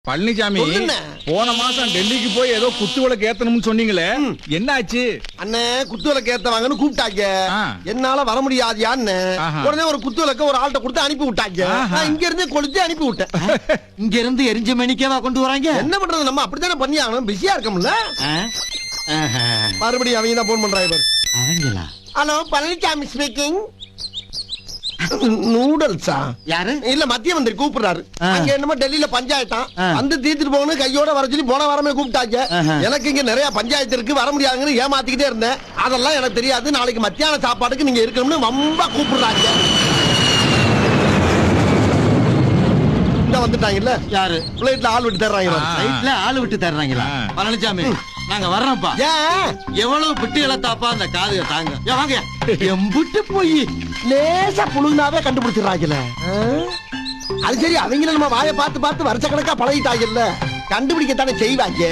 பழனிசாமி சொல்லுண்ணே. போன மாசம் டெல்லிக்கு போய் ஏதோ குத்து விளக்கு ஏத்தணும்னு சொன்னீங்களே என்ன ஆச்சு? அண்ணே குத்து விளக்கு ஏத்தவாங்கன்னு கூப்பிட்டாங்க. ஆ. என்னால வர முடியாதுயான்னு ஆஹா. உடனே ஒரு குத்து விளக்க ஒரு ஆள்கிட்ட கொடுத்து அனுப்பி விட்டாங்க. ஆஹா. நான் இங்க இருந்து கொளுத்தி அனுப்பி விட்டேன். இங்க இருந்து எரிஞ்ச மணிக்கேவா கொண்டு வராங்க? என்ன பண்றது, நம்ம அப்படித்தானே பண்ணி ஆகணும், பிஸியா இருக்கோம்ல. ஆ? ஆஹா. மறுபடியும் அவங்க தான் போன் பண்றாங்க பாரு. அவங்களா? Hello Palanisamy speaking. நூடல்ஸா? யாரு? இல்ல மத்திய மந்திரி கூப்பிடுறாரு. ஆ. அங்க என்னமோ டெல்லியில பஞ்சாயத்தான் ஆ. வந்து தீர்த்துட்டு போகணும் கையோட வர சொல்லி போன வாரமே கூப்பிட்டாங்க. ஆஹா. எனக்கு இங்க நிறைய பஞ்சாயத்து இருக்கு, வர முடியாதுன்னு ஏமாத்திக்கிட்டே இருந்தேன். அதெல்லாம் எனக்கு தெரியாது, நாளைக்கு மத்தியான சாப்பாடுக்கு நீங்க இருக்கணும்னு ரொம்ப கூப்பிடுறாங்க. இந்த வந்துட்டாங்கல்ல, யாரு? பிளேட்ல ஆள் விட்டு தர்றாங்க. ஆ. ரைட்ல ஆளு விட்டு தர்றாங்களா? ஆ. பழனிசாமி நாங்க வர்றோம்ப்பா. ஏன் எவ்வளவு பிட்டு இழத்தாப்பா அந்த காது தாங்க. ஏன் வாங்க. எம்புட்டு போய் லேசா புழுந்தாவே கண்டுபிடிச்சிடறாங்கல்ல. அது சரி, அவங்கள நம்ம வாயை பார்த்து பார்த்து வருஷ கணக்கா பழகிட்டாங்கல்ல, கண்டுபிடிக்கத்தானே செய்வாங்க.